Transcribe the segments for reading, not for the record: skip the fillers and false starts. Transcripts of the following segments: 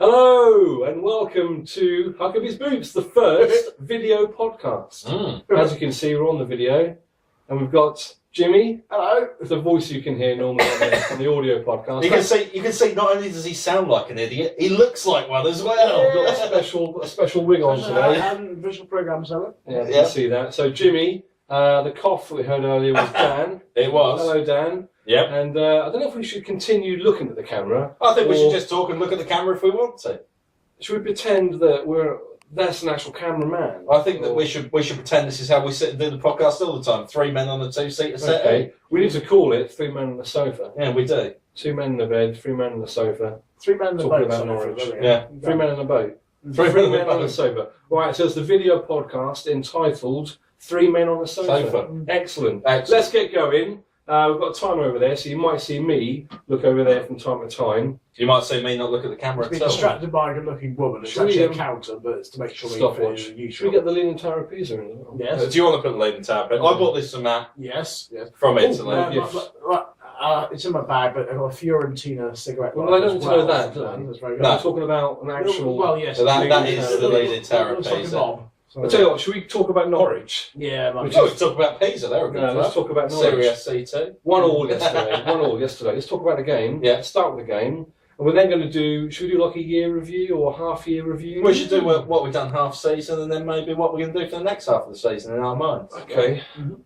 Hello and welcome to Huckerbys Boots, the first video podcast. As you can see, we're on the video and we've got Jimmy. Hello. It's a voice you can hear normally on the audio podcast. You can see. Not only does he sound like an idiot, he looks like one as well. We've got a special wig on today. And visual program, so Yeah, you can see that. So Jimmy, the cough that we heard earlier was Dan. It was. Hello, Dan. Yep. And I don't know if we should continue looking at the camera. I think we should just talk and look at the camera if we want to. Should we pretend that that's an actual cameraman? I think that we should pretend this is how we sit and do the podcast all the time. 3 men on a 2-seater set. Okay. We need to call it 3 Men on the Sofa. Yeah, we do. 2 men in the bed, 3 men on the sofa. 3 men in the Talking boat. about Norwich. Yeah. 3 men in a boat. 3 3 men on the sofa. Right, so it's the video podcast entitled 3 Men on the Sofa. Excellent. Let's get going. We've got a timer over there, so you might see me look over there from time to time. You might see me not look at the camera Be at all. distracted by a good-looking woman. It's Should actually we, a counter, but it's to make sure we Stopwatch. fit in Should we get the Leaning Tower of Pisa in? Yes. Do you want to put the Leaning Tower? I bought this from Matt Yes. from Italy. It's in my bag, but I've got a Fiorentina cigarette. Well, I don't need to know that, do That's very good. No. We're talking about an actual... Well, yes. So that Leaning is Tower. the Leaning Tower of Looks like a Pisa. knob. I'll tell you what, should we talk about Norwich? Yeah, We could talk about Pisa. They're a good No, let's club. talk about Serie Norwich. C2. 1-1 yesterday. 1-1 yesterday. Let's talk about the game. Yeah. Start with the game. And we're then going to do... Should we do like a year review or a half-year review? We should do what we've done half season and then maybe what we're going to do for the next half of the season in our minds. Okay.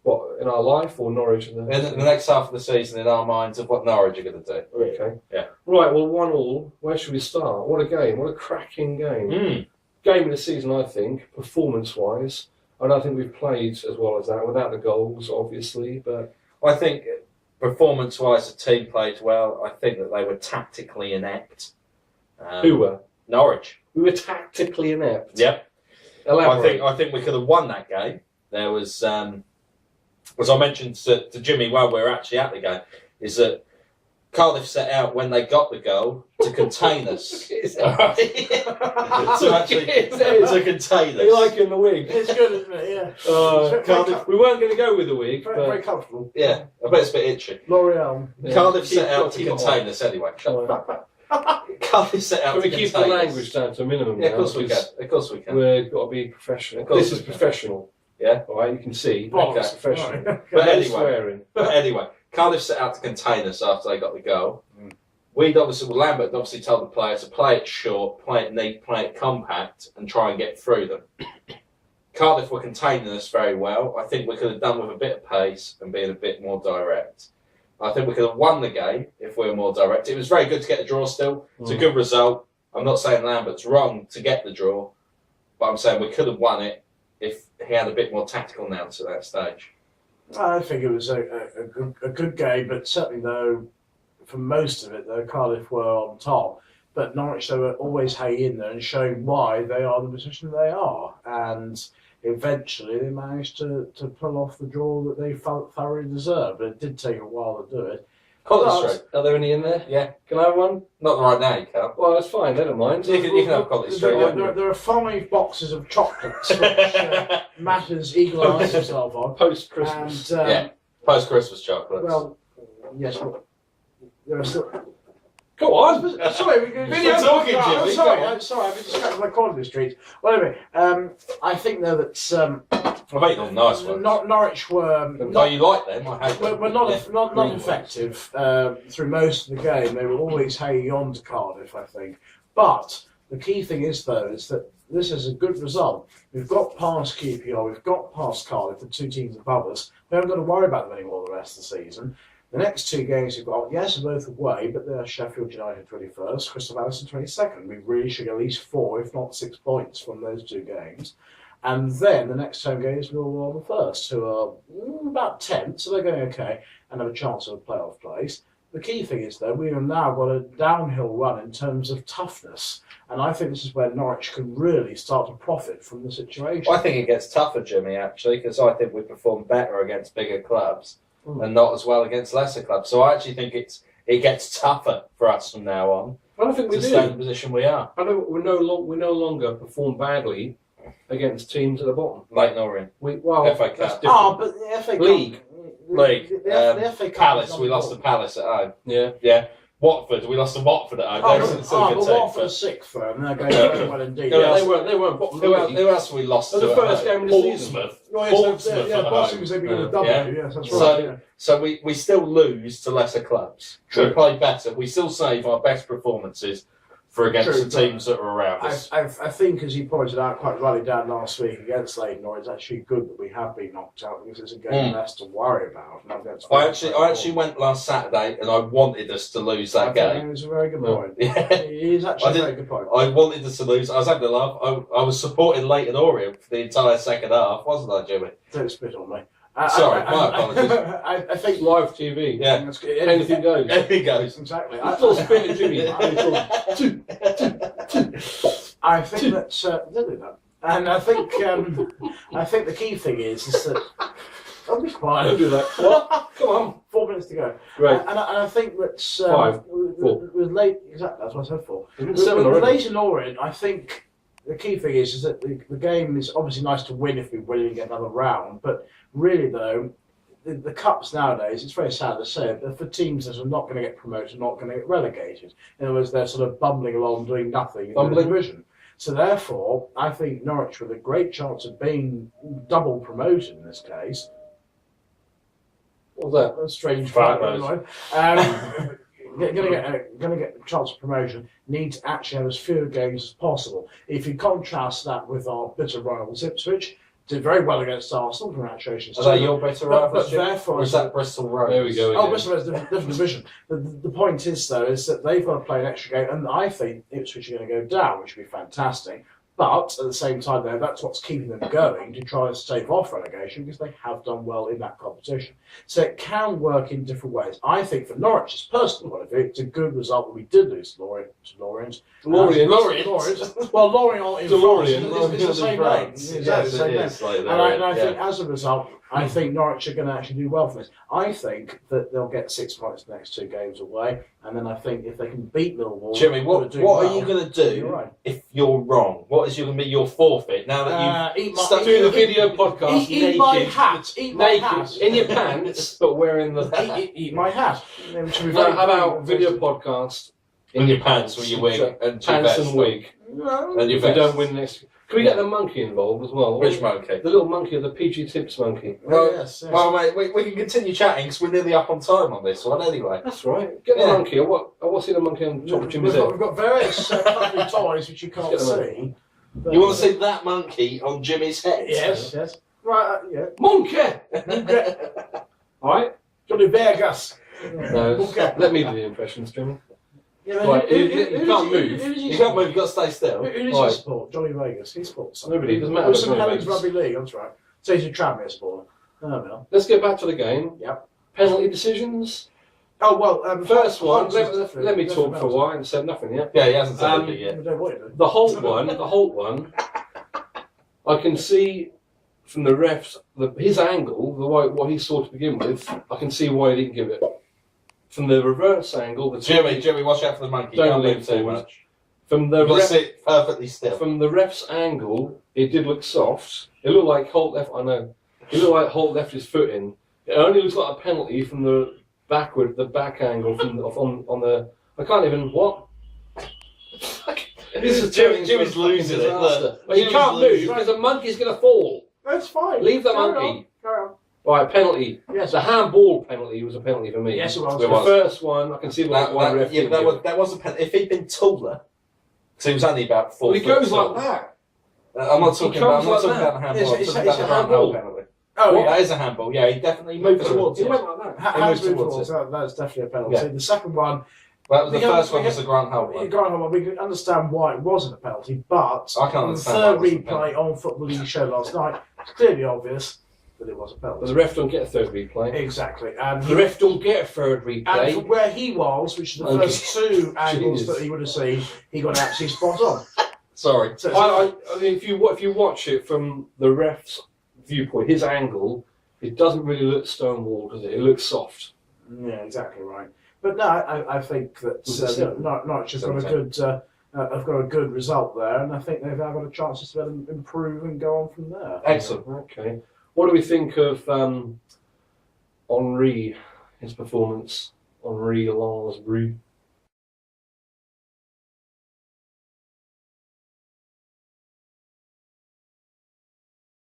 What, in our life or Norwich? In the next half of the season in our minds of what Norwich are going to do. Okay. Yeah. Right, well, 1-1. Where should we start? What a game. What a cracking game. Game of the season, I think, performance-wise. I don't think we've played as well as that, without the goals, obviously, but... I think performance-wise the team played well. I think that they were tactically inept. Who were? Norwich. We were tactically inept. Yep. Elaborate. I think we could have won that game. There was, as I mentioned to Jimmy while we were actually at the game, is that Cardiff set out when they got the goal to contain us. to contain us. You like in the wig? It's good, isn't it? Yeah. Cardiff, we weren't going to go with the wig, Very, but... very comfortable. Yeah, I bet it's a bit itchy. L'Oreal. Yeah. Cardiff set out to Keep it contain on. us anyway. Shut Cardiff set out Can to we contain keep the language us. down to a minimum Yeah, now? of course we can. Because Of course we can. we've got to be professional. course This is we can. professional. Yeah. All right, you can see. Bollocks. Professional. Right. But No anyway, swearing. Cardiff set out to contain us after they got the goal. Lambert obviously told the players to play it short, play it neat, play it compact, and try and get through them. Cardiff were containing us very well. I think we could have done with a bit of pace and being a bit more direct. I think we could have won the game if we were more direct. It was very good to get the draw still. It's a good result. I'm not saying Lambert's wrong to get the draw, but I'm saying we could have won it if he had a bit more tactical nous at that stage. I think it was a good game, but certainly though, for most of it, though, Cardiff were on top. But Norwich, they were always hanging in there and showing why they are the position they are. And eventually they managed to pull off the draw that they thoroughly deserved. But it did take a while to do it. College Street. Are there any in there? Yeah. Can I have one? Not right now, you can't. Well, that's fine. They don't mind. You can have College Street. There are 5 boxes of chocolates which Matt has eagle-eyed himself on. Post-Christmas. And, Yeah. Post-Christmas chocolates. well, yes, well, there are still... Go on. Sorry, Video talking, Jimmy. I'm sorry, I've been distracted by corner street. Well, anyway, I think though that I've eaten all nice ones. Norwich were Oh, you like them? I hate them. were not Yeah. not Green effective through most of the game. They were always hanging on to Cardiff, I think. But the key thing is though is that this is a good result. We've got past QPR, we've got past Cardiff, the 2 teams above us. We haven't got to worry about them anymore the rest of the season. The next 2 games we've got, yes, are both away, but they're Sheffield United 21st, Crystal Palace 22nd. We really should get at least 4, if not 6 points from those 2 games. And then the next home games will be on the 1st, who are about 10th, so they're going okay, and have a chance of a playoff place. The key thing is, though, we have now got a downhill run in terms of toughness, and I think this is where Norwich can really start to profit from the situation. I think it gets tougher, Jimmy, actually, because I think we perform better against bigger clubs and not as well against lesser clubs. So I actually think it gets tougher for us from now on. I don't think we to do. stay in the position we are. I don't. We no longer perform badly against teams at the bottom. Late Orient. FA Cup. That's different. Oh, but the FA Cup... League. The FA Cup Palace. is We lost to Palace at home. Yeah. Yeah. Watford. We lost to Watford at home. They're still a good but team. Watford are sixth, and they're going very well indeed. Yeah, they weren't bottom Who league. else have we lost to? The first game of the season. Portsmouth. Portsmouth at Portsmouth home. was they begin with W. Yeah. Yes, that's right. So we still lose to lesser clubs. True. We play better. We still save our best performances for against True, the teams that are around us. I think, as you pointed out quite rightly down last week against Leyton, it's actually good that we have been knocked out because it's a game less to worry about. I actually went last Saturday and I wanted us to lose that game. It was a very good point. Yeah. It is actually a very good point. I wanted us to lose. I was having a laugh. I was supporting Leyton Orient for the entire second half, wasn't I, Jimmy? Don't spit on me. Sorry, my apologies. I think Live TV. Yeah. Anything goes. Anything goes. Exactly. I still spit at Jimmy. I think that's don't do that. And I think the key thing is that I'll be Don't quiet. do that. What? Come on. 4 minutes to go. Great. And I think that 5, 4. with late exactly that's what I said 4. Isn't it With 7 already? Leyton Orient, I think the key thing is that the game is obviously nice to win if we win and get another round, but really though, the cups nowadays, it's very sad to say, but for teams that are not going to get promoted, not going to get relegated. In other words, they're sort of bumbling along doing nothing in the division. So therefore, I think Norwich with a great chance of being double promoted in this case. What's that? A strange Right, fact. Going to get a chance of promotion, need to actually have as few games as possible. If you contrast that with our bitter rivals Ipswich, did very well against Arsenal. Congratulations. Are they your better rivals? But therefore, Or is that Bristol Rovers? There we go. oh, Bristol Rovers, different division. The point is though is that they've got to play an extra game, and I think Ipswich are going to go down, which would be fantastic. But at the same time, though, that's what's keeping them going to try and stave off relegation because they have done well in that competition. So it can work in different ways. I think for Norwich's personal point of view, it's a good result that we did lose to Lorient. Lorient. Well, Lorient in Lorient. France, it's the same name. Exactly the same name. And I think as a result, I think Norwich are going to actually do well from this. I think that they'll get 6 points the next 2 games away, and then I think if they can beat Millwall, Jimmy, what are you going to do if you're wrong? What is going to be your forfeit now that you've stuck Do the video podcast eat naked. my hat. Eat my Naked. hat. In your pants, but wearing the... Eat my hat. How about video podcast in your pants with your wig and your pants vest and wig? No. and your If we vest? don't win next... Can we get the monkey involved as well? Which monkey? The little monkey, the PG Tips monkey. Well, yes. Well, mate, we can continue chatting because we're nearly up on time on this one anyway. That's right. Get the Yeah. monkey. I want to see the monkey on top of Jimmy's head. We've got various lovely toys which you can't Let's get see. You want to see that monkey on Jimmy's head? Yes. Right, yeah. Monkey! Alright? Johnny Vegas. No, Okay. let me do the impressions, Jimmy. Yeah, Right, you can't move. You can't move, you've got to stay still. Who does Right. he support? Johnny Vegas. He supports something. Nobody, it doesn't matter. Oh, St Johnny Helens Vegas. Rugby League, that's right. So he's a Tranmere supporter. Oh, no. Let's get back to the game. Yep. Penalty decisions. Oh, well, First one, Hodges is different. let me Different talk for a while and said nothing yet. Yeah, he hasn't said Um, anything yet. We don't want you to. The Holt one, I can see from the refs, his angle, what he saw to begin with, I can see why he didn't give it. From the reverse angle, the Jimmy, watch out for the monkey. Don't Don't lean move too forward. much. From the You've got to ref, sit perfectly still. from the ref's angle, it did look soft. It looked like Holt left. I know. It looked like Holt left his foot in. It only looks like a penalty from the back angle from on the. I can't even what. This is Jimmy's losing it. Look. But he Jimmy's can't move losing because the monkey's going to fall. That's fine. Leave the Carry monkey. Carry on. Right, penalty. Yes. The handball penalty was a penalty for me. Yes, it was. The first one, I can see why the ref didn't give it. That was a penalty. If he'd been taller, because he was only about 4 Well, he foot goes tall. like that. I'm not talking about comes the like handball. I'm It's talking a about the handball. penalty. Oh, That yeah. is a handball. Yeah, he definitely moved towards He it. went like that. Hands moved move towards towards that's definitely a penalty. Yeah. The second one, Well, the We can- first one we was the Grant Hull one. we can understand why it wasn't a penalty, but I can't on the understand third why it wasn't a replay on Football League show last night, it's clearly obvious that it was a But penalty. the ref don't get a third replay. Exactly. And The ref don't get a third and replay. from where he was, which are the Okay. first 2 angles Jeez. that he would have seen, he got absolutely spot on. Sorry. So, I mean, if you watch it from the ref's viewpoint, his angle, it doesn't really look stonewall, does it? It looks soft. yeah, exactly right. But no, I think that Norwich have got a good result there, and I think they've now got a chance to improve and go on from there. Excellent. Okay. What do we think of Henri, his performance? Henri Lansbury.